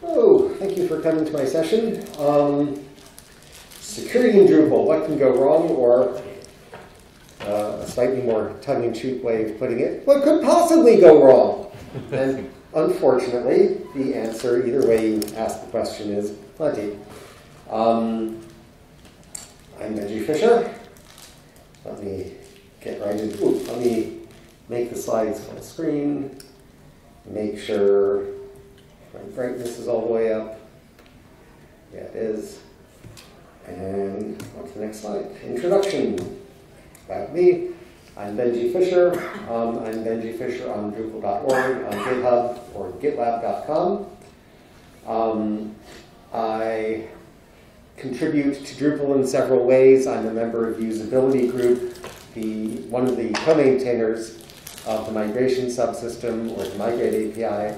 Oh, thank you for coming to my session. Security in Drupal, what can go wrong? Or a slightly more tongue-in-cheek way of putting it, what could possibly go wrong? And unfortunately, the answer, either way you ask the question, is plenty. I'm Benji Fisher. Let me get right into it. Let me make the slides full screen. Make sure my brightness is all the way up. Yeah, it is. And on to the next slide. Introduction. About me. I'm Benji Fisher. I'm Benji Fisher on Drupal.org, on GitHub or GitLab.com. I contribute to Drupal in several ways. I'm a member of Usability Group, one of the co-maintainers of the migration subsystem or the Migrate API,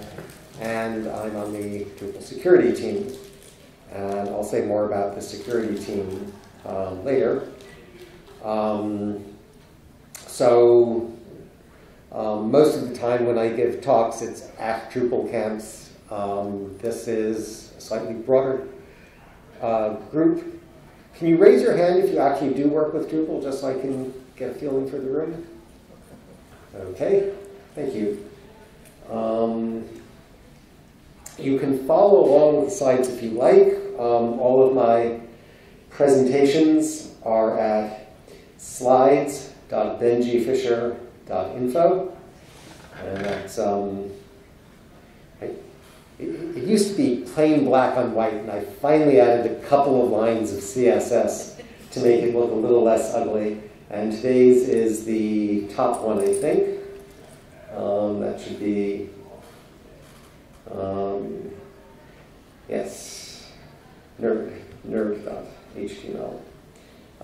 and I'm on the Drupal security team. And I'll say more about the security team later. Most of the time when I give talks, it's at Drupal camps. This is a slightly broader group. Can you raise your hand if you actually do work with Drupal, just so I can get a feeling for the room? Okay, thank you. You can follow along with the slides if you like. All of my presentations are at slides.benjifisher.info. And that's, it used to be plain black on white, and I finally added a couple of lines of CSS to make it look a little less ugly. And today's is the top one, I think. That should be, yes, nerd.html.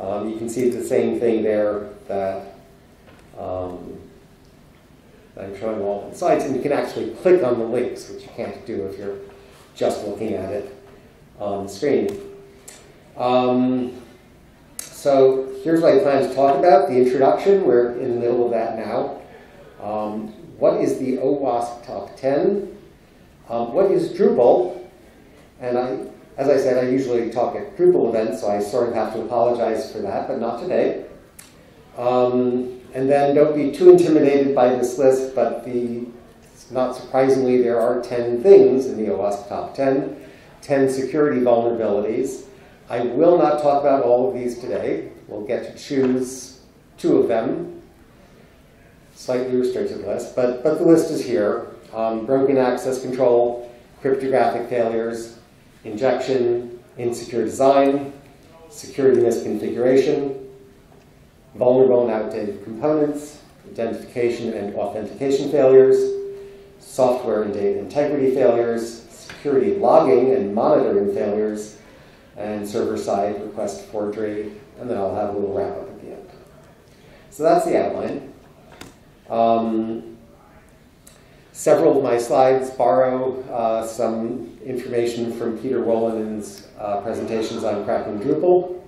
You can see the same thing there that I'm showing all the slides, and you can actually click on the links, which you can't do if you're just looking at it on the screen. So here's what I plan to talk about, the introduction. We're in the middle of that now. What is the OWASP Top 10? What is Drupal? And as I said, I usually talk at Drupal events, so I sort of have to apologize for that, but not today. And then don't be too intimidated by this list, but not surprisingly, there are 10 things in the OWASP Top 10, 10 security vulnerabilities. I will not talk about all of these today. We'll get to choose 2 of them. Slightly restricted list, but the list is here. Broken access control, cryptographic failures, injection, insecure design, security misconfiguration, vulnerable and outdated components, identification and authentication failures, software and data integrity failures, security logging and monitoring failures, and server-side request forgery, and then I'll have a little wrap-up at the end. So that's the outline. Several of my slides borrow some information from Peter Wollinen's presentations on cracking Drupal,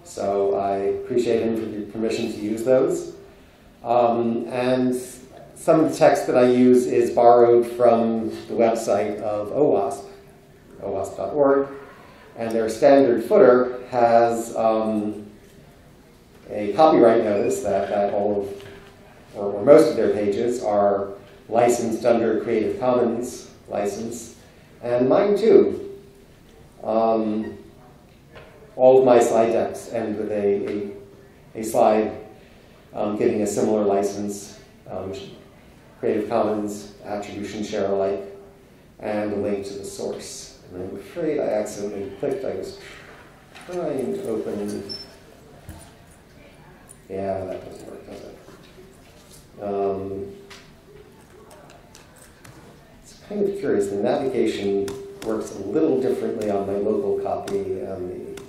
so I appreciate him for the permission to use those. And some of the text that I use is borrowed from the website of OWASP, owasp.org, and their standard footer has a copyright notice that all of, or most of their pages are licensed under Creative Commons license, and mine too. All of my slide decks end with a slide giving a similar license, Creative Commons, attribution share alike, and a link to the source. And I'm afraid I accidentally clicked. I was trying to open. Yeah, that doesn't work, does it? It's kind of curious. The navigation works a little differently on my local copy and the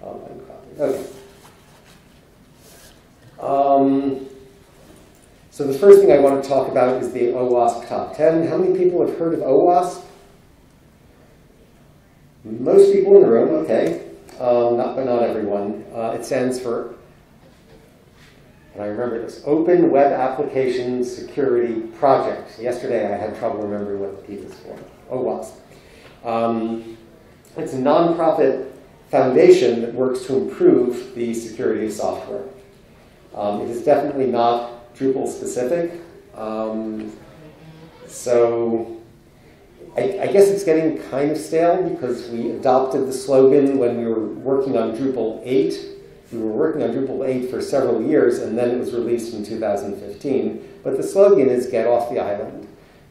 online copy. Okay. So the first thing I want to talk about is the OWASP Top 10. How many people have heard of OWASP? Most people in the room, okay. But not everyone. It stands for, and I remember this, Open Web Application Security Project. Yesterday I had trouble remembering what the P was for. OWASP. It's a nonprofit foundation that works to improve the security of software. It is definitely not Drupal specific. So I guess it's getting kind of stale because we adopted the slogan when we were working on Drupal 8. We were working on Drupal 8 for several years, and then it was released in 2015. But the slogan is "Get off the island."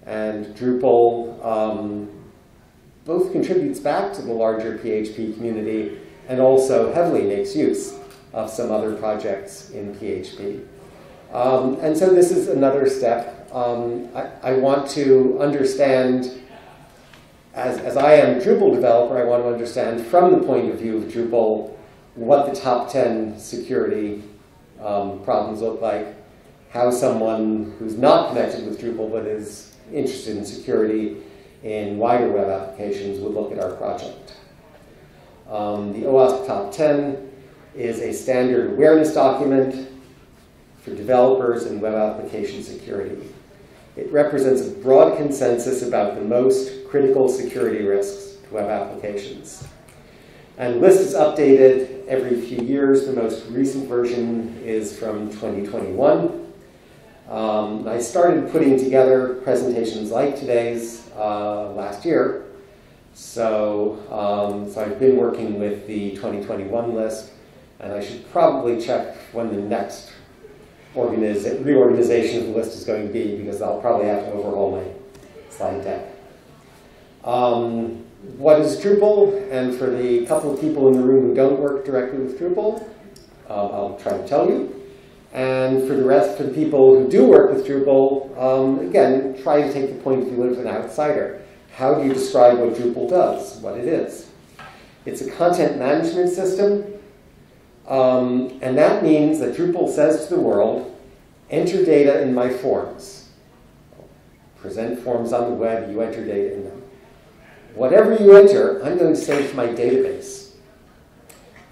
And Drupal both contributes back to the larger PHP community and also heavily makes use of some other projects in PHP. And so this is another step. I want to understand, as I am a Drupal developer, I want to understand from the point of view of Drupal what the top 10 security problems look like, how someone who's not connected with Drupal but is interested in security in wider web applications would look at our project. The OWASP Top 10 is a standard awareness document for developers and web application security. It represents a broad consensus about the most critical security risks to web applications. And the list is updated every few years. The most recent version is from 2021. I started putting together presentations like today's last year. So I've been working with the 2021 list, and I should probably check when the next reorganization of the list is going to be, because I'll probably have to overhaul my slide deck. What is Drupal? And for the couple of people in the room who don't work directly with Drupal, I'll try to tell you. And for the rest, for the people who do work with Drupal, again, try to take the point of view of an outsider. How do you describe what Drupal does, what it is? It's a content management system, and that means that Drupal says to the world, enter data in my forms. Present forms on the web, you enter data in them. Whatever you enter, I'm going to save to my database.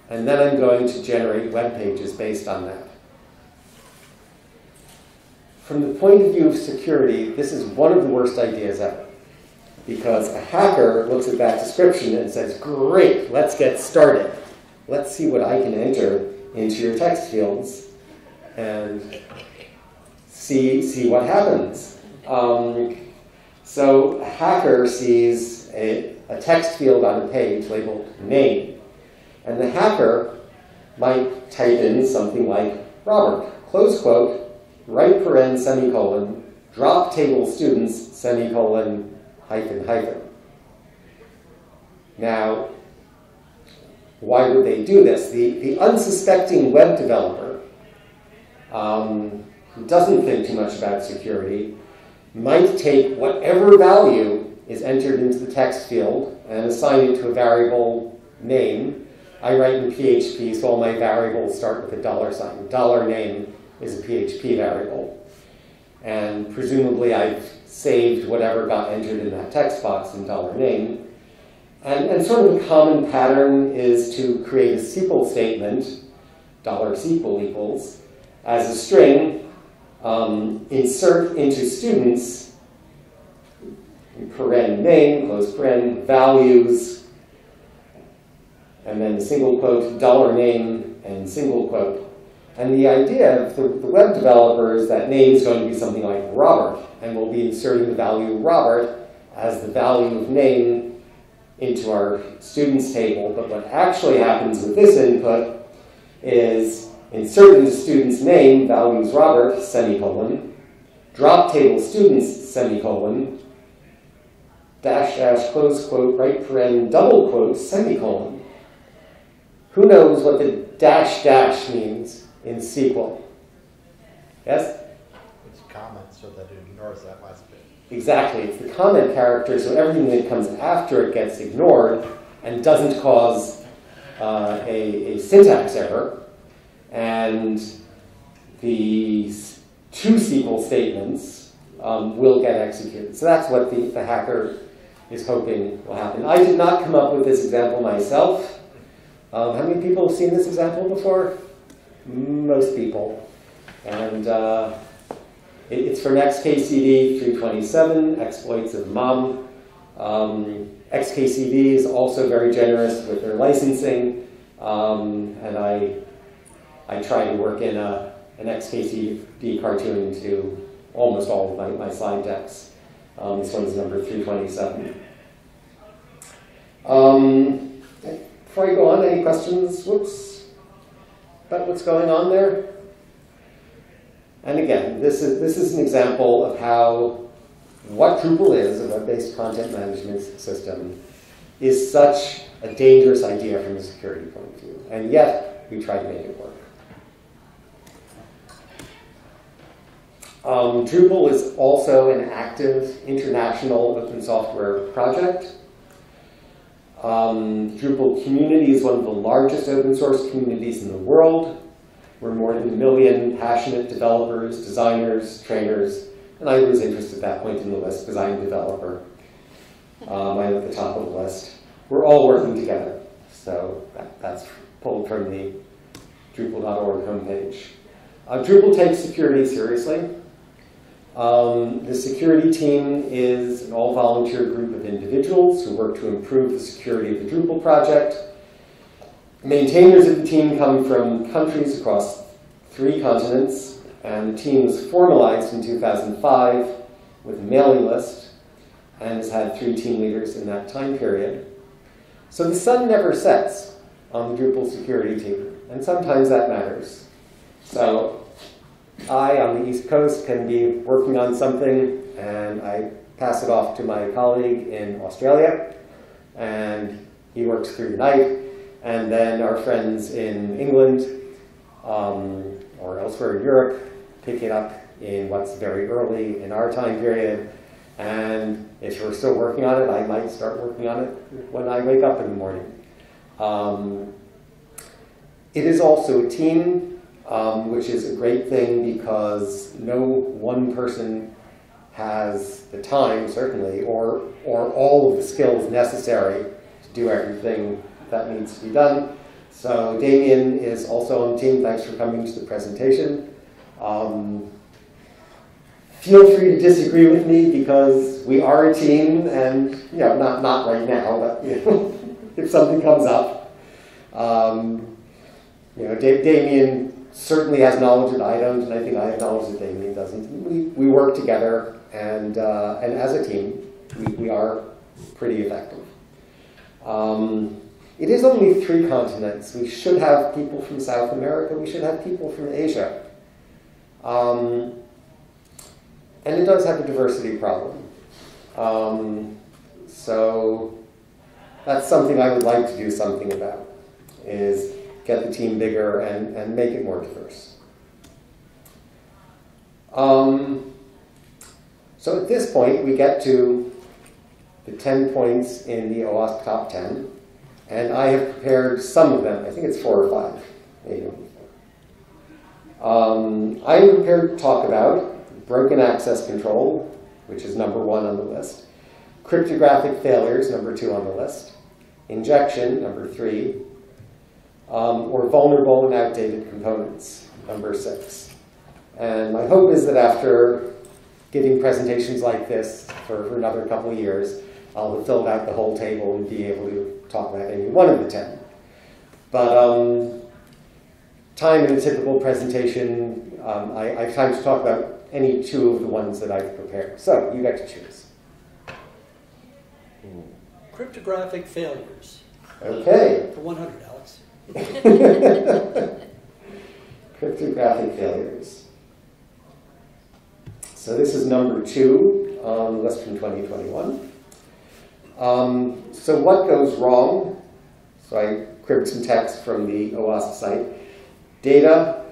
And then I'm going to generate web pages based on that. From the point of view of security, this is one of the worst ideas ever. Because a hacker looks at that description and says, great, let's get started. Let's see what I can enter into your text fields and see what happens. So a hacker sees a text field on a page labeled name. And the hacker might type in something like Robert, close quote, right paren, semicolon, drop table students, semicolon, hyphen, hyphen. Now, why would they do this? The unsuspecting web developer who doesn't think too much about security might take whatever value is entered into the text field and assign it to a variable name. I write in PHP, so all my variables start with a $sign. $name is a PHP variable. And presumably I've saved whatever got entered in that text box in $name. And sort of a common pattern is to create a SQL statement, $SQL equals, as a string, insert into students, paren name, close paren, values, and then single quote, $name, and single quote. And the idea of the web developer is that name is going to be something like Robert, and we'll be inserting the value Robert as the value of name into our students table. But what actually happens with this input is insert into students name, values Robert, semicolon, drop table students, semicolon, dash dash, close quote, right paren, double quote, semicolon. Who knows what the dash dash means in SQL? Yes? It's a comment so that it ignores that last bit. Exactly. It's the comment character, so everything that comes after it gets ignored and doesn't cause a syntax error. And the two SQL statements will get executed. So that's what the hacker is hoping will happen. I did not come up with this example myself. How many people have seen this example before? Most people. And it's for NextKCD 327, exploits of MOM. XKCD is also very generous with their licensing, and I try to work in an XKCD cartoon into almost all of my slide decks. This one's number 327. Before I go on, any questions? Whoops. About what's going on there? And again, this is an example of how what Drupal is, a web-based content management system, is such a dangerous idea from a security point of view. And yet, we try to make it work. Drupal is also an active international open software project. Drupal community is one of the largest open source communities in the world. We're more than 1 million passionate developers, designers, trainers, and I lose interest at that point in the list because I'm a developer. I'm at the top of the list. We're all working together. So that's pulled from the Drupal.org homepage. Drupal takes security seriously. The security team is an all-volunteer group of individuals who work to improve the security of the Drupal project. Maintainers of the team come from countries across 3 continents, and the team was formalized in 2005 with a mailing list and has had 3 team leaders in that time period. So the sun never sets on the Drupal security team, and sometimes that matters. So I, on the East Coast, can be working on something, and I pass it off to my colleague in Australia, and he works through the night, and then our friends in England or elsewhere in Europe pick it up in what's very early in our time period, and if we're still working on it, I might start working on it when I wake up in the morning. It is also a team, which is a great thing because no one person has the time, certainly, or all of the skills necessary to do everything that needs to be done. So Damien is also on the team. Thanks for coming to the presentation. Feel free to disagree with me because we are a team, and not right now, but if something comes up, Damien certainly has knowledge that I don't, and I think I have knowledge that Damien doesn't. We work together, and as a team, we are pretty effective. It is only 3 continents. We should have people from South America. We should have people from Asia. And it does have a diversity problem. So that's something I would like to do something about, is get the team bigger and make it more diverse. So at this point, we get to the 10 points in the OWASP Top 10. And I have prepared some of them. I think it's 4 or 5, maybe. I am prepared to talk about broken access control, which is number 1 on the list, cryptographic failures, number 2 on the list, injection, number 3, or vulnerable and outdated components, number 6. And my hope is that after giving presentations like this for another couple of years, I'll have filled out the whole table and be able to talk about any one of the 10. But time in a typical presentation, I have time to talk about any 2 of the ones that I've prepared. So you get to choose. Cryptographic failures. Okay. For 100, Alex. Cryptographic failures. So this is number 2 on the list from 2021. So what goes wrong? So I cribbed some text from the OWASP site. Data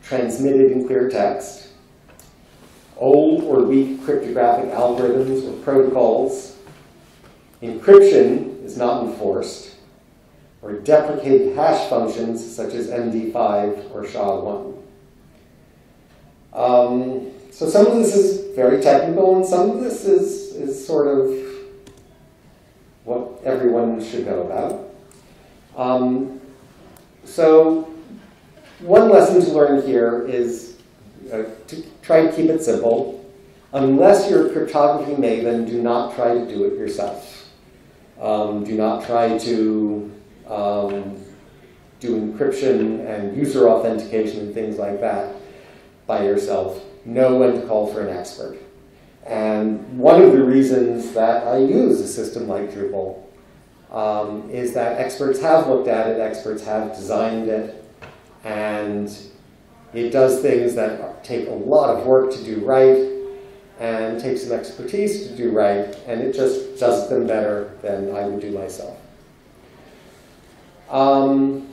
transmitted in clear text. Old or weak cryptographic algorithms or protocols. Encryption is not enforced. Or deprecated hash functions such as MD5 or SHA-1. So some of this is very technical, and some of this is sort of what everyone should know about. So one lesson to learn here is to try to keep it simple. unless you're a cryptography maven, do not try to do it yourself. Do not try to do encryption and user authentication and things like that by yourself. Know when to call for an expert. And one of the reasons that I use a system like Drupal is that experts have looked at it, experts have designed it, and it does things that take a lot of work to do right and takes some expertise to do right, and it just does them better than I would do myself. So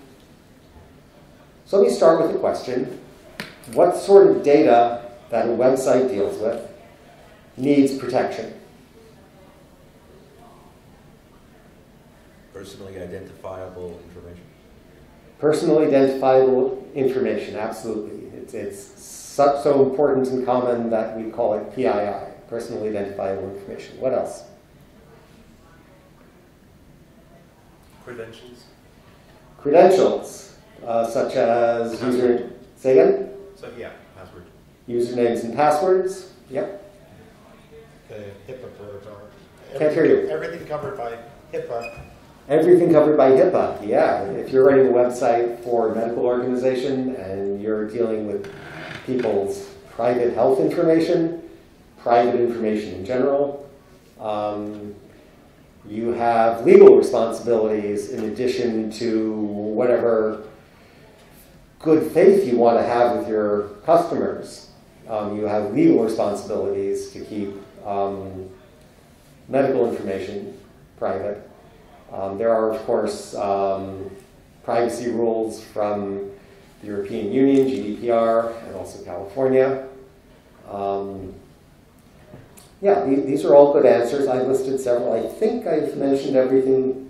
let me start with a question. What sort of data that a website deals with needs protection? Personally identifiable information. Personally identifiable information, absolutely. It's so important and common that we call it PII, personally identifiable information. What else? Credentials. Credentials, such as user, say again? So yeah, password. Usernames and passwords, yep. The HIPAA protocol. Can't hear you. Everything covered by HIPAA. Everything covered by HIPAA, yeah. If you're writing a website for a medical organization and you're dealing with people's private health information, private information in general, you have legal responsibilities in addition to whatever good faith you want to have with your customers. You have legal responsibilities to keep medical information private. There are, of course, privacy rules from the European Union, GDPR, and also California. Yeah, these are all good answers. I listed several. I think I've mentioned everything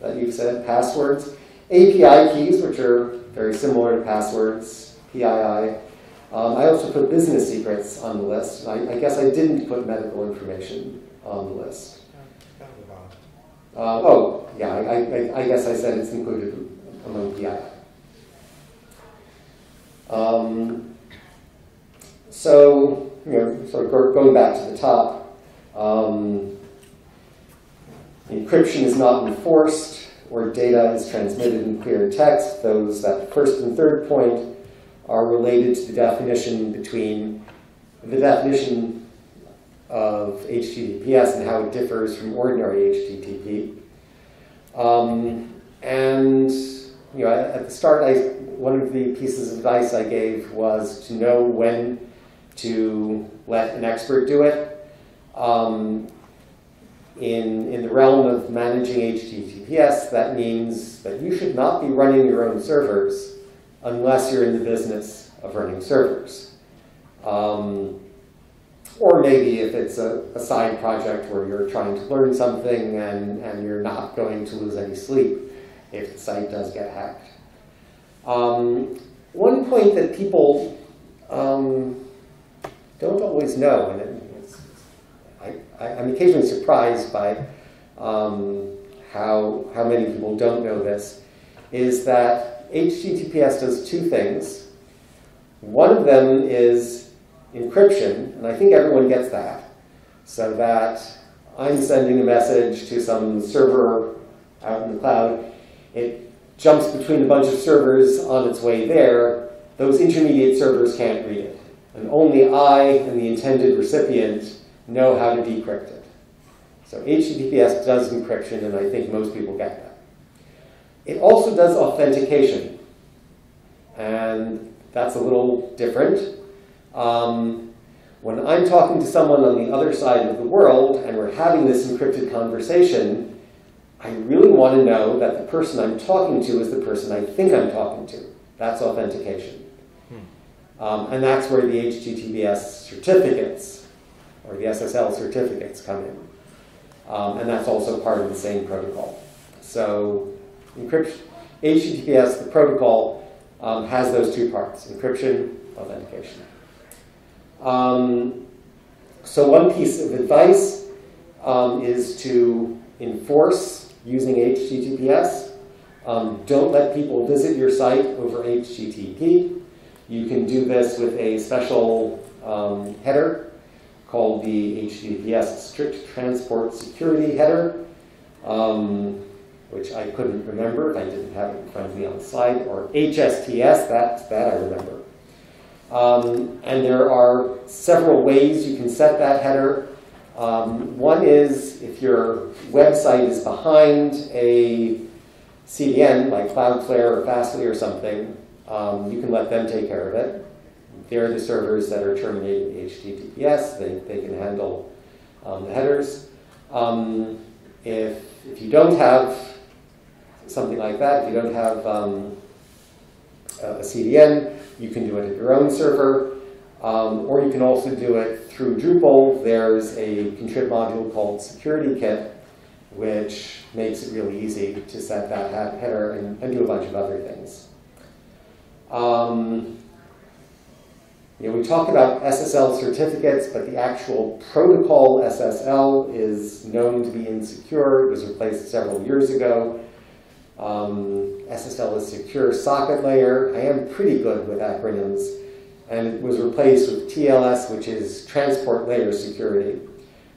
that you've said. Passwords. API keys, which are very similar to passwords, PII. I also put business secrets on the list. I guess I didn't put medical information on the list. Oh, yeah, I guess I said it's included among PII. So, sort of going back to the top, encryption is not enforced or data is transmitted in clear text. Those, that first and third point, are related to the definition of HTTPS and how it differs from ordinary HTTP. And at the start, one of the pieces of advice I gave was to know when to let an expert do it. In the realm of managing HTTPS, that means that you should not be running your own servers unless you're in the business of running servers. Or maybe if it's a side project where you're trying to learn something and you're not going to lose any sleep if the site does get hacked. One point that people don't always know, and I'm occasionally surprised by how many people don't know this, is that HTTPS does two things. One of them is encryption, and I think everyone gets that, so that I'm sending a message to some server out in the cloud. It jumps between a bunch of servers on its way there. Those intermediate servers can't read it, and only I and the intended recipient know how to decrypt it. So HTTPS does encryption, and I think most people get that. It also does authentication, and that's a little different. When I'm talking to someone on the other side of the world and we're having this encrypted conversation, I really want to know that the person I'm talking to is the person I think I'm talking to. That's authentication. And that's where the HTTPS certificates, or the SSL certificates, come in. And that's also part of the same protocol. So encryption, HTTPS, the protocol, has those two parts, encryption, authentication. So one piece of advice is to enforce using HTTPS. Don't let people visit your site over HTTP. You can do this with a special header called the HTTPS Strict Transport Security header, which I couldn't remember if I didn't have it in front of me on the slide, or HSTS, that I remember. And there are several ways you can set that header. One is if your website is behind a CDN, like Cloudflare or Fastly or something, you can let them take care of it. They're the servers that are terminating HTTPS. They can handle the headers. If you don't have something like that, if you don't have a CDN, you can do it at your own server. Or you can also do it through Drupal. There's a contrib module called Security Kit, which makes it really easy to set that header and do a bunch of other things. We talk about SSL certificates, but the actual protocol SSL is known to be insecure. It was replaced several years ago. SSL is Secure Socket Layer. I am pretty good with acronyms. And it was replaced with TLS, which is Transport Layer Security.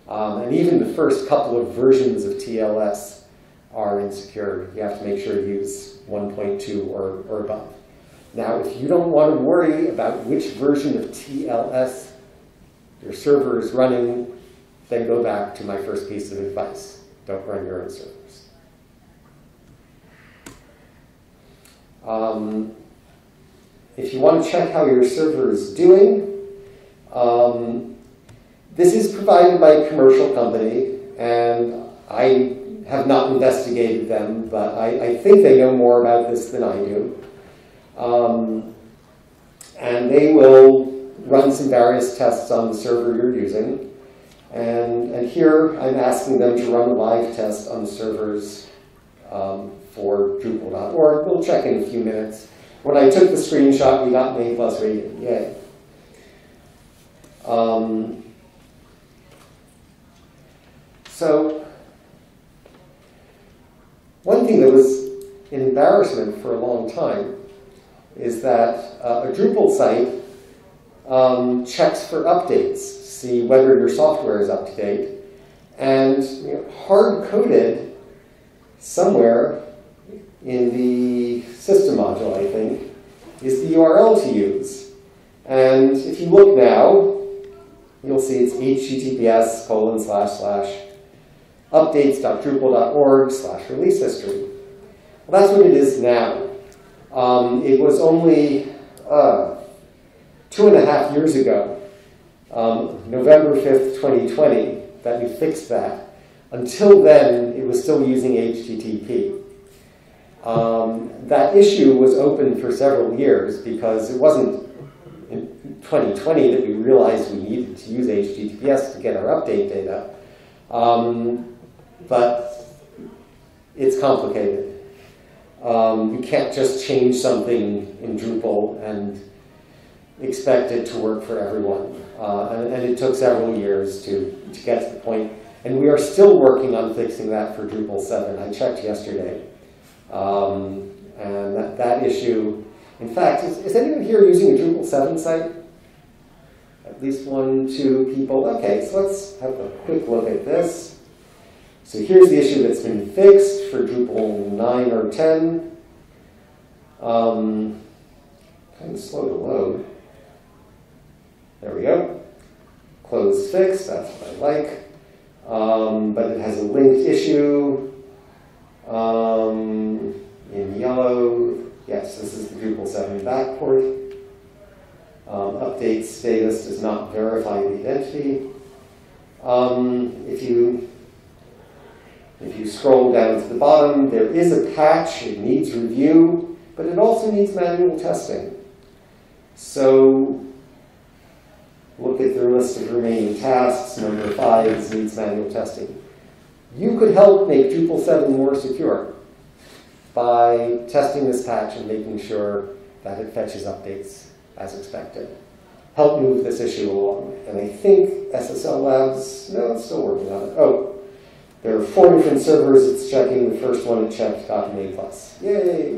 And even the first couple of versions of TLS are insecure. You have to make sure to use 1.2 or above. Now, if you don't want to worry about which version of TLS your server is running, then go back to my first piece of advice. Don't run your own servers. If you want to check how your server is doing, this is provided by a commercial company, and I have not investigated them, but I think they know more about this than I do. And they will run some various tests on the server you're using. And here I'm asking them to run a live test on the servers for Drupal.org. We'll check in a few minutes. When I took the screenshot, we got an A+ rating. Yay. So one thing that was an embarrassment for a long time is that a Drupal site checks for updates, see whether your software is up to date, and hard-coded somewhere in the system module, I think, is the URL to use. And if you look now, you'll see it's https://updates.drupal.org/release history. Well, that's what it is now. It was only 2.5 years ago, November 5th, 2020, that we fixed that. Until then, it was still using HTTP. That issue was open for several years because it wasn't in 2020 that we realized we needed to use HTTPS to get our update data. But it's complicated. You can't just change something in Drupal and expect it to work for everyone. And it took several years to get to the point. And we are still working on fixing that for Drupal 7. I checked yesterday. And that issue, in fact, is anyone here using a Drupal 7 site? At least 1, 2 people. Okay, so let's have a quick look at this. So here's the issue that's been fixed for Drupal 9 or 10. Kind of slow to load. There we go. Close fix, that's what I like. But it has a linked issue. In yellow, yes, this is the Drupal 7 backport. Update status does not verify the identity. If you scroll down to the bottom, there is a patch. It needs review, but it also needs manual testing. So look at the list of remaining tasks. Number 5 needs manual testing. You could help make Drupal 7 more secure by testing this patch and making sure that it fetches updates as expected. Help move this issue along. And I think SSL Labs, no, it's still working on it. Oh, there are 4 different servers it's checking. The first one it checked got an A+. Yay!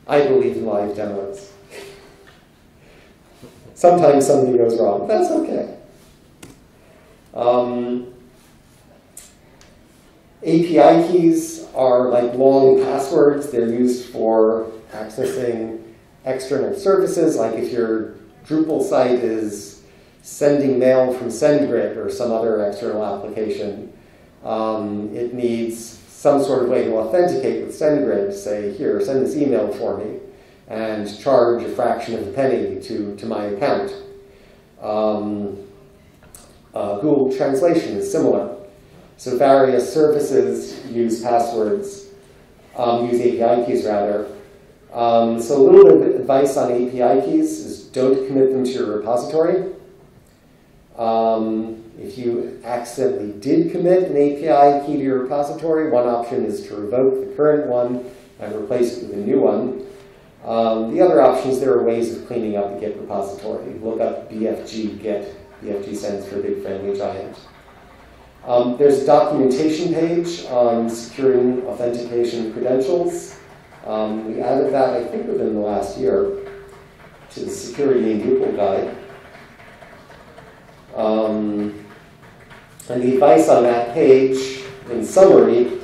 I believe in live demos. sometimes something goes wrong. That's okay. API keys are like long passwords. They're used for accessing external services, like if your Drupal site is sending mail from SendGrid or some other external application. It needs some sort of way to authenticate with SendGrid, say, here, send this email for me, and charge a fraction of a penny to my account. Google Translation is similar. So various services use passwords, use API keys rather. So a little bit of advice on API keys is don't commit them to your repository. If you accidentally did commit an API key to your repository, one option is to revoke the current one and replace it with a new one. The other option is there are ways of cleaning up the Git repository. Look up BFG Git. BFG stands for Big Friendly Giant. There's a documentation page on securing authentication credentials. We added that, I think, within the last year to the Security in Drupal guide. And the advice on that page, in summary,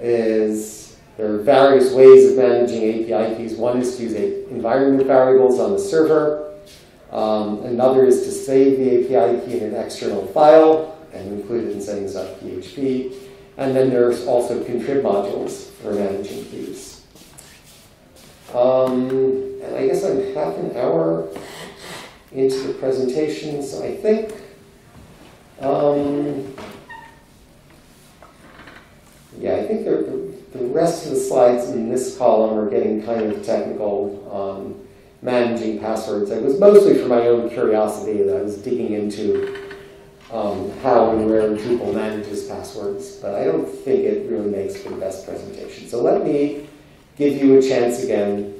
is there are various ways of managing API keys. One is to use environment variables on the server. Another is to save the API key in an external file and include it in settings.php. And then there's also contrib modules for managing keys. And I guess I'm half an hour into the presentation, so I think I think the rest of the slides in this column are getting kind of technical. Managing passwords. It was mostly for my own curiosity that I was digging into how and where Drupal manages passwords, but I don't think it really makes for the best presentation. So let me give you a chance again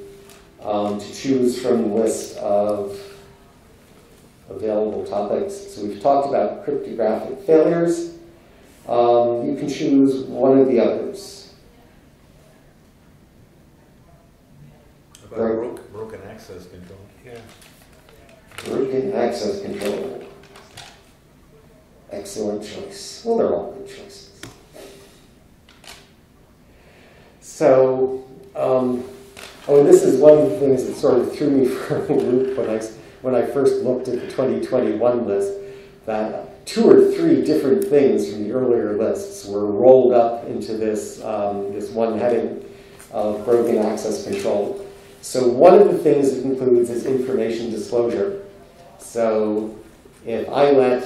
to choose from the list of available topics. So we've talked about cryptographic failures. You can choose one of the others. About broken access control. Yeah. Broken access control. Excellent choice. Well, they're all good choices. So, and this is one of the things that sort of threw me for a loop when I first looked at the 2021 list, that 2 or 3 different things from the earlier lists were rolled up into this, this one heading of broken access control. So one of the things it includes is information disclosure. So if I let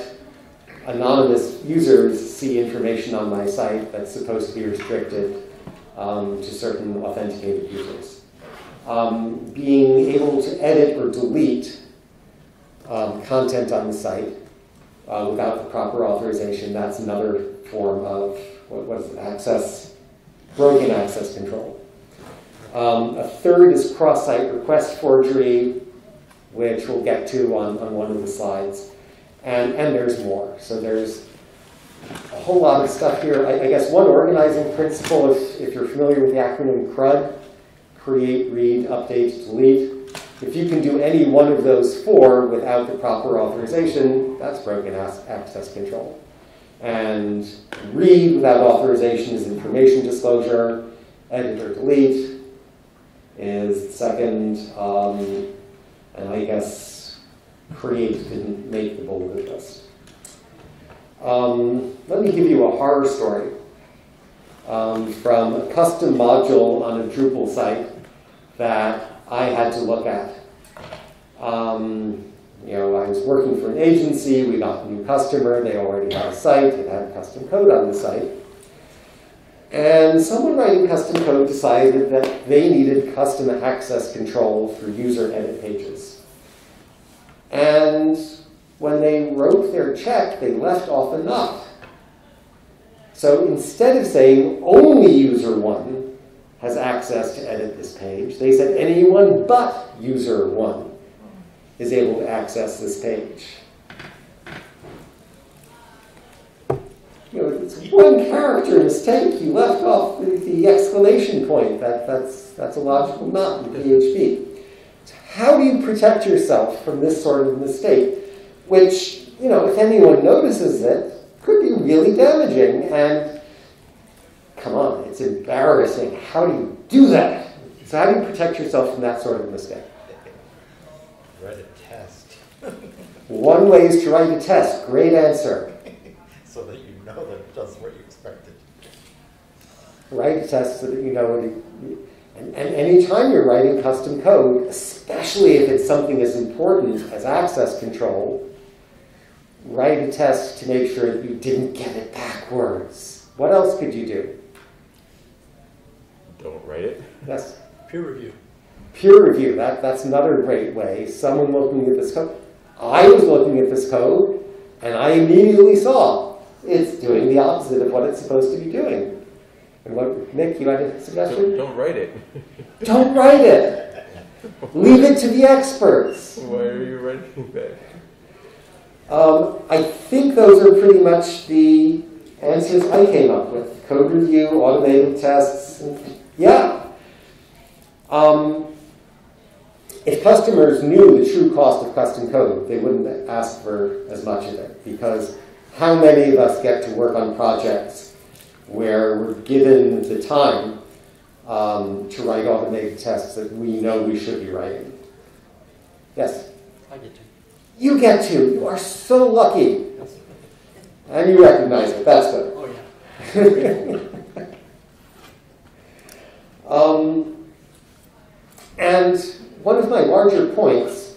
anonymous users see information on my site that's supposed to be restricted to certain authenticated users. Being able to edit or delete content on the site without the proper authorization, that's another form of, what is it, broken access control. A third is cross-site request forgery, which we'll get to on one of the slides. And there's more. So there's a whole lot of stuff here. I guess one organizing principle, if you're familiar with the acronym CRUD, create, read, update, delete. If you can do any one of those 4 without the proper authorization, that's broken access control. And read without authorization is information disclosure. Edit or delete is second. And I guess create didn't make the bulleted list. Let me give you a horror story from a custom module on a Drupal site that I had to look at. I was working for an agency, we got a new customer, they already had a site, it had custom code on the site. And someone writing custom code decided that they needed custom access control for user edit pages. And when they wrote their check, they left off a not. So instead of saying only user 1 has access to edit this page, they said anyone but user 1 is able to access this page. It's one character mistake. You left off the exclamation point. That's a logical not in PHP. how do you protect yourself from this sort of mistake, which, if anyone notices it, could be really damaging, and come on, it's embarrassing. How do you do that? So how do you protect yourself from that sort of mistake? Write a test. One way is to write a test. Great answer. So that you know that it does what you expected. Write a test so that you know what you... And anytime you're writing custom code, especially if it's something as important as access control, write a test to make sure that you didn't get it backwards. What else could you do? Don't write it. Yes? Peer review. Peer review, that's another great way. Someone looking at this code. I was looking at this code, and I immediately saw it's doing the opposite of what it's supposed to be doing. And what, Nick, you had a suggestion? Don't write it. Don't write it. Leave it to the experts. Why are you writing that? I think those are pretty much the answers I came up with. Code review, automated tests. Yeah. If customers knew the true cost of custom code, they wouldn't ask for as much of it, because how many of us get to work on projects where we're given the time to write automated tests that we know we should be writing? Yes? I get to. You get to. You are so lucky. And you recognize it. That's good. Oh, yeah. And one of my larger points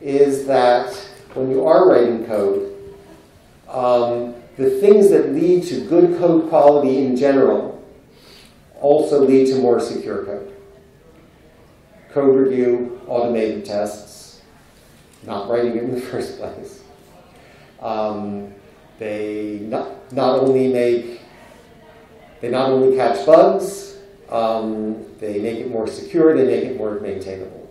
is that when you are writing code, the things that lead to good code quality in general also lead to more secure code. Code review, automated tests, not writing it in the first place. They not only catch bugs, they make it more secure, they make it more maintainable.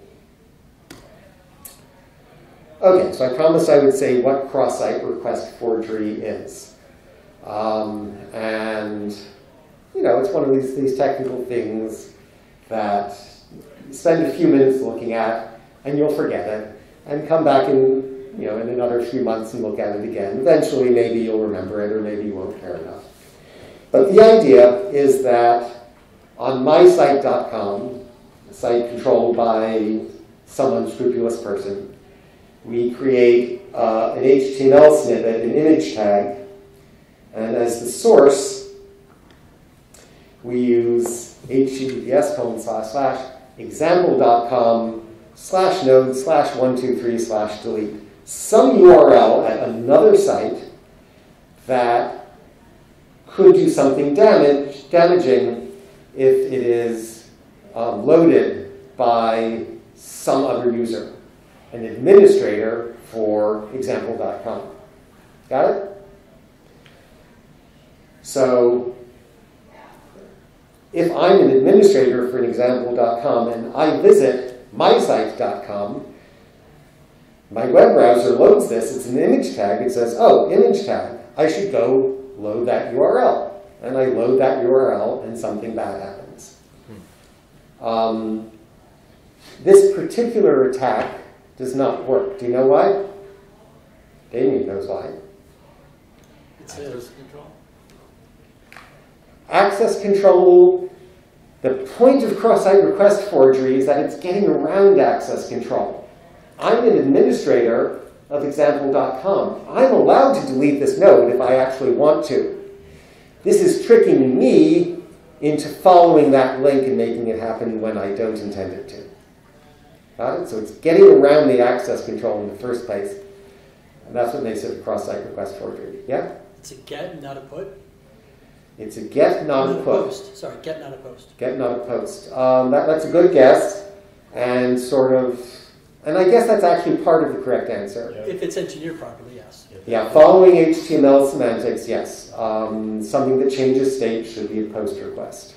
Okay, so I promised I would say what cross-site request forgery is. And, it's one of these technical things that you spend a few minutes looking at, and you'll forget it, and come back in another few months and look at it again. Eventually, maybe you'll remember it, or maybe you won't care enough. But the idea is that on mysite.com, a site controlled by some unscrupulous person, we create an HTML snippet, an image tag, and as the source, we use https://example.com/node/123/delete, some URL at another site that could do something damaging if it is loaded by some other user, an administrator for example.com. Got it? So if I'm an administrator for an example.com and I visit mysite.com, my web browser loads this. It's an image tag. It says, oh, image tag. I should go load that URL. And I load that URL and something bad happens. This particular attack does not work. Do you know why? Damien knows why. It's access control. Access control, the point of cross-site request forgery is that it's getting around access control. I'm an administrator of example.com. I'm allowed to delete this node if I actually want to. This is tricking me into following that link and making it happen when I don't intend it to. Got it? So it's getting around the access control in the first place. And that's what makes it a cross-site request forgery. Yeah? It's a get, not a put. It's a get, not a put. Post. Sorry, get, not a post. Get, not a post. That's a good guess, and and I guess that's actually part of the correct answer. If it's engineered properly, yes. Yeah, following HTML semantics, yes. Something that changes state should be a post request.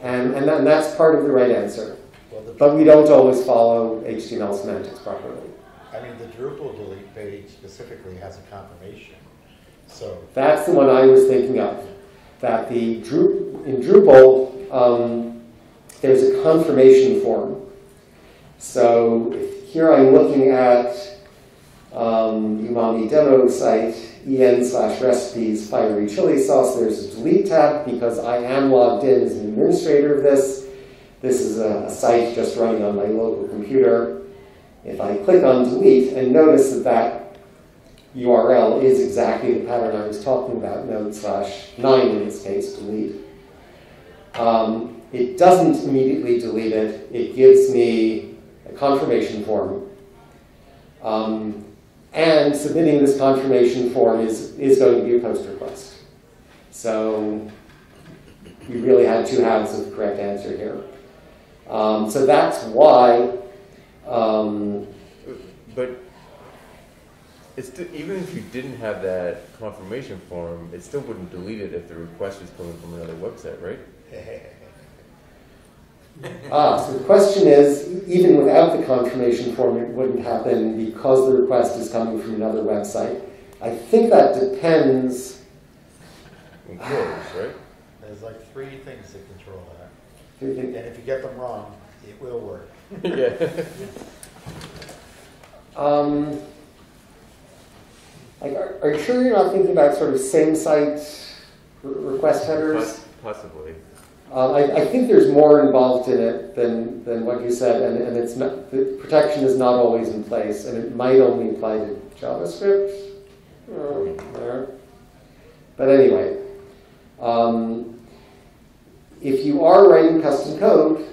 And that's part of the right answer. But we don't always follow HTML semantics properly. I mean, the Drupal delete page specifically has a confirmation. So that's the one I was thinking of. That in Drupal, there's a confirmation form. So here I'm looking at umami demo site, en/recipes fiery chili sauce. There's a delete tab because I am logged in as an administrator of this. This is a site just running on my local computer. If I click on delete and notice that that URL is exactly the pattern I was talking about, node/9 in this case, delete. It doesn't immediately delete it. It gives me a confirmation form. And submitting this confirmation form is going to be a post request. So we really had two halves of the correct answer here. So that's why. But it's even if you didn't have that confirmation form, it still wouldn't delete it if the request was coming from another website, right? So the question is, even without the confirmation form, it wouldn't happen because the request is coming from another website. I think that depends. Controls, right? There's like 3 things that control that. If And if you get them wrong, it will work. Yeah. Are you sure you're not thinking about sort of same-site request headers? Possibly. I think there's more involved in it than what you said, and it's not, the protection is not always in place, and it might only apply to JavaScript. But anyway, if you are writing custom code,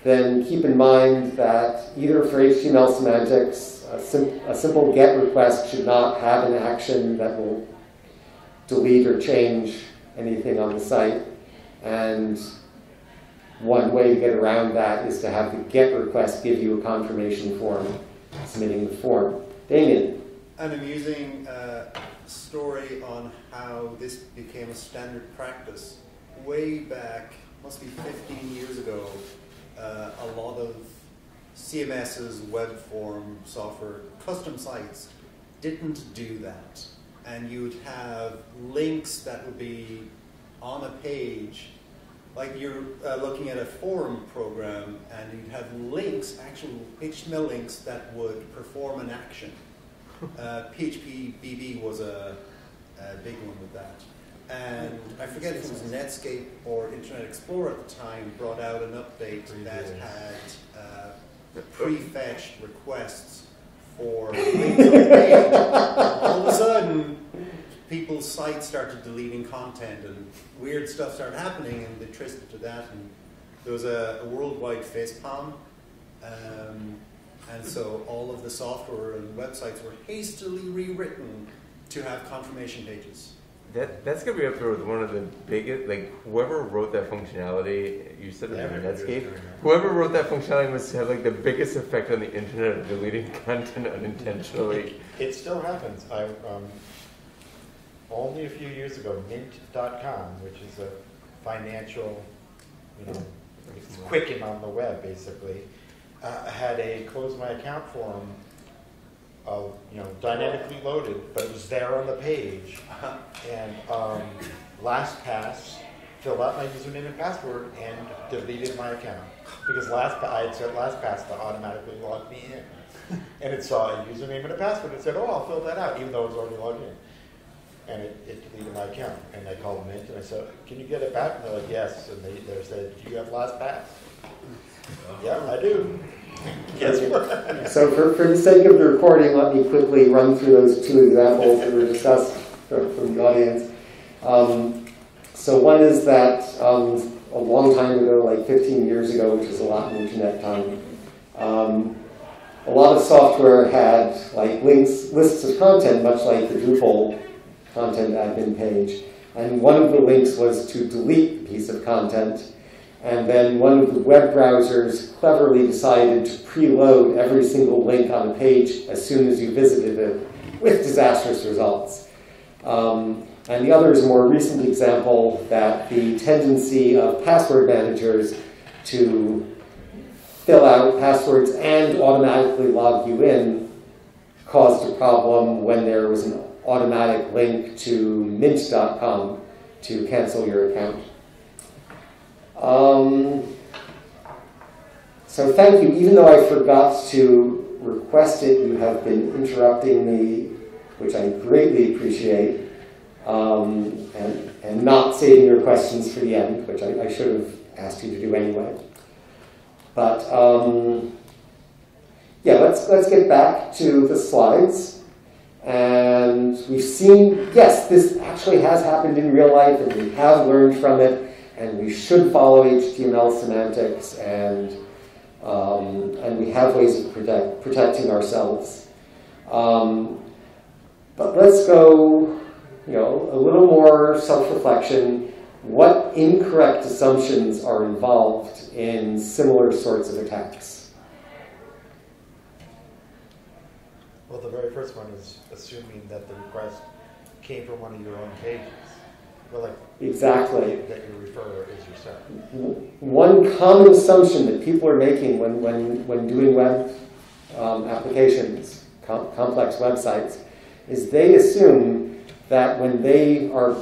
then keep in mind that either for HTML semantics, a simple GET request should not have an action that will delete or change anything on the site. And one way to get around that is to have the GET request give you a confirmation form submitting the form. Damien? An amusing story on how this became a standard practice. Way back, must be 15 years ago, a lot of CMS's web form software, custom sites, didn't do that. And you'd have links that would be on a page, like you're looking at a forum program, and you'd have links, actual HTML links that would perform an action. PHP BB was a big one with that. And I forget if it was Netscape or Internet Explorer at the time brought out an update that had pre-fetched requests for links on the page. All of a sudden, people's sites started deleting content and weird stuff started happening, and they traced it to that. And there was a worldwide facepalm. And so all of the software and websites were hastily rewritten to have confirmation pages. That's gonna be up there with one of the biggest, like whoever wrote that functionality, you said it was Netscape, whoever wrote that functionality must have like the biggest effect on the internet of deleting content unintentionally. It still happens. Only a few years ago, Mint.com, which is a financial, it's Quicken on the web basically, had a close my account form of, dynamically loaded, but it was there on the page. And LastPass filled out my username and password and deleted my account because I had set LastPass to automatically log me in. And it saw a username and a password and said, "Oh, I'll fill that out," even though it was already logged in. And it deleted my account. And I called Mint and I said, "Can you get it back?" And they're like, "Yes." And they said, "Do you have LastPass?" Yeah, I do. Guess what? So for the sake of the recording, let me quickly run through those 2 examples that were discussed from the audience. So one is that a long time ago, like 15 years ago, which was a lot in internet time, a lot of software had like lists of content, much like the Drupal content admin page. And one of the links was to delete a piece of content. And then one of the web browsers cleverly decided to preload every single link on a page as soon as you visited it, with disastrous results. And the other is a more recent example that the tendency of password managers to fill out passwords and automatically log you in caused a problem when there was an automatic link to mint.com to cancel your account. So thank you. Even though I forgot to request it, you have been interrupting me, which I greatly appreciate, and not saving your questions for the end, which I should have asked you to do anyway. But yeah, let's get back to the slides. And we've seen, yes, this actually has happened in real life, and we have learned from it, and we should follow HTML semantics, and we have ways of protecting ourselves. But let's go, a little more self-reflection. What incorrect assumptions are involved in similar sorts of attacks? Well, the very first one is assuming that the request came from one of your own pages. Well, like exactly. That your referrer is yourself. One common assumption that people are making when doing web applications, complex websites, is they assume that when they are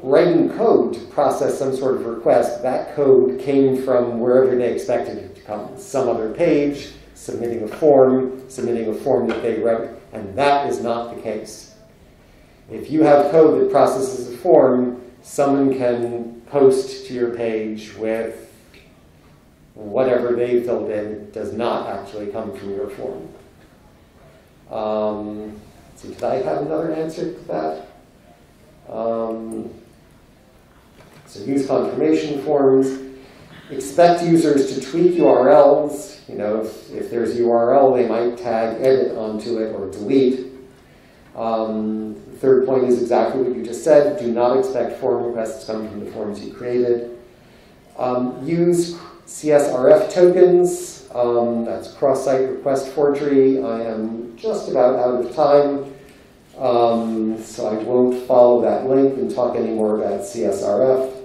writing code to process some sort of request, that code came from wherever they expected it to come, some other page, submitting a form that they wrote, and that is not the case. If you have code that processes a form, someone can post to your page with whatever they filled in. It does not actually come from your form. Let's see, did I have another answer to that? So use confirmation forms. Expect users to tweak URLs. If there's a URL, they might tag edit onto it or delete. The third point is exactly what you just said. Do not expect form requests to come from the forms you created. Use CSRF tokens. That's cross-site request forgery. I am just about out of time, so I won't follow that link and talk any more about CSRF.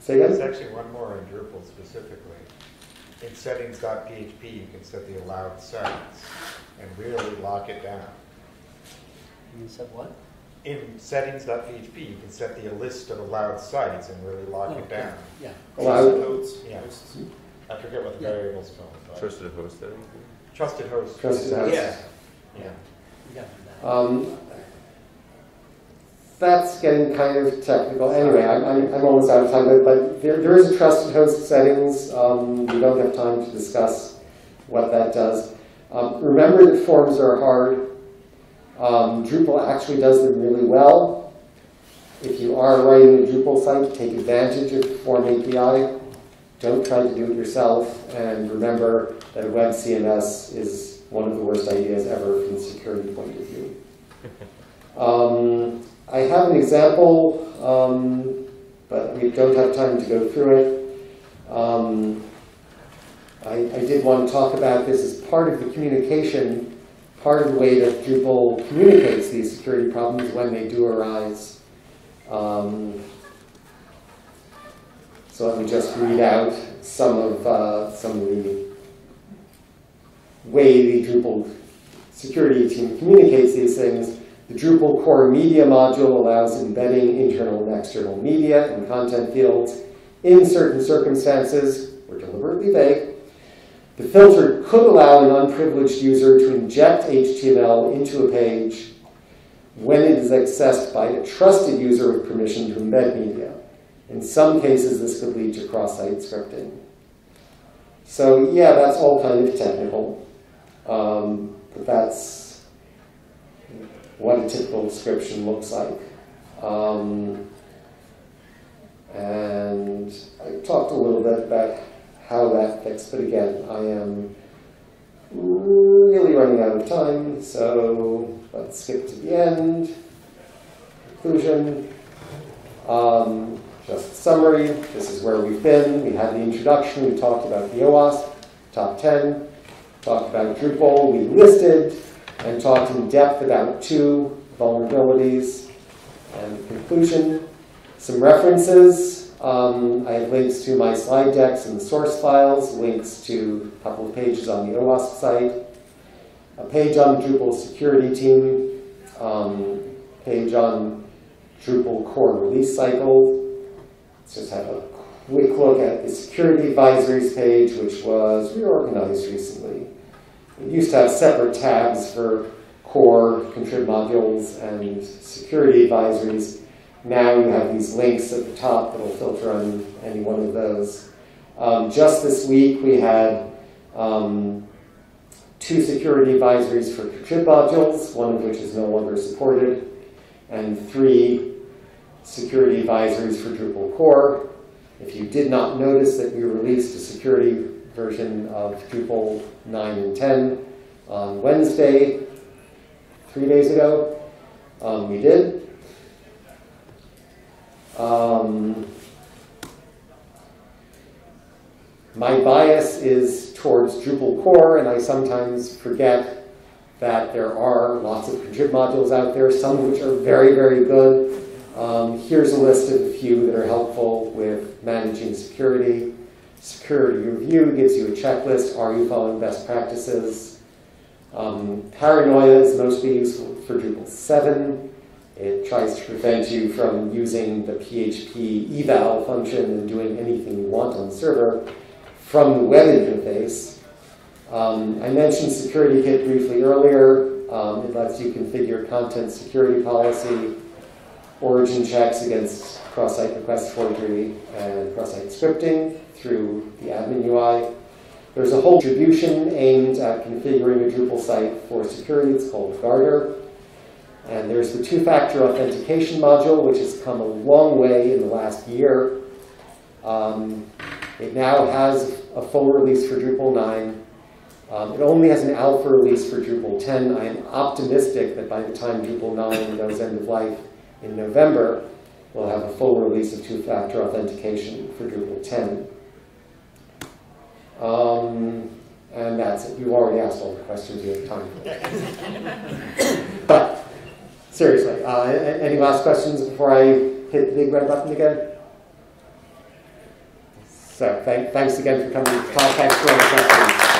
There's actually one more in Drupal specifically. In settings.php, you can set the allowed sites and really lock it down. You said what? In settings.php, you can set the list of allowed sites and really lock it down. Yeah. Yeah. I forget what the variable's called. But Trusted host setting. Trusted host. Trusted host. Yeah. You got that. That's getting kind of technical. Anyway, I'm almost out of time, but there is a trusted host settings. We don't have time to discuss what that does. Remember that forms are hard. Drupal actually does them really well. If you are writing a Drupal site, take advantage of the Form API. Don't try to do it yourself. And remember that a web CMS is one of the worst ideas ever from the security point of view. I have an example, but we don't have time to go through it. I did want to talk about this as part of the communication, part of the way that Drupal communicates these security problems when they do arise. So let me just read out some of the way the Drupal security team communicates these things. The Drupal core media module allows embedding internal and external media in content fields in certain circumstances. We're deliberately vague. The filter could allow an unprivileged user to inject HTML into a page when it is accessed by a trusted user with permission to embed media. In some cases, this could lead to cross-site scripting. So yeah, that's all kind of technical, but that's what a typical description looks like. And I talked a little bit about how that fits, but again, I am really running out of time, so let's skip to the end. Conclusion. Just a summary. This is where we've been. We had the introduction. We talked about the OWASP, top 10. Talked about Drupal. We listed and talked in depth about 2 vulnerabilities. And conclusion, some references. I have links to my slide decks and the source files, links to a couple of pages on the OWASP site, a page on the Drupal security team, page on Drupal core release cycle. Let's just have a quick look at the security advisories page, which was reorganized recently. It used to have separate tabs for core, contrib modules, and security advisories. Now you have these links at the top that will filter on any one of those. Just this week we had 2 security advisories for contrib modules, one of which is no longer supported, and 3 security advisories for Drupal core. If you did not notice that we released a security version of Drupal 9 and 10 on Wednesday, 3 days ago, we did. My bias is towards Drupal core, and I sometimes forget that there are lots of contrib modules out there, some of which are very, very good. Here's a list of a few that are helpful with managing security. Security review gives you a checklist. Are you following best practices? Paranoia is mostly useful for Drupal 7. It tries to prevent you from using the PHP eval function and doing anything you want on the server from the web interface. I mentioned Security Kit briefly earlier. It lets you configure content security policy, origin checks against cross-site request forgery, and cross-site scripting through the admin UI. There's a whole distribution aimed at configuring a Drupal site for security. It's called Garter. And there's the 2-factor authentication module, which has come a long way in the last year. It now has a full release for Drupal 9. It only has an alpha release for Drupal 10. I am optimistic that by the time Drupal 9 goes end of life in November, we'll have a full release of 2-factor authentication for Drupal 10. And that's it. You've already asked all the questions you have time for. But seriously, any last questions before I hit the big red button again? So thanks again for coming to talk. Thanks for all the questions.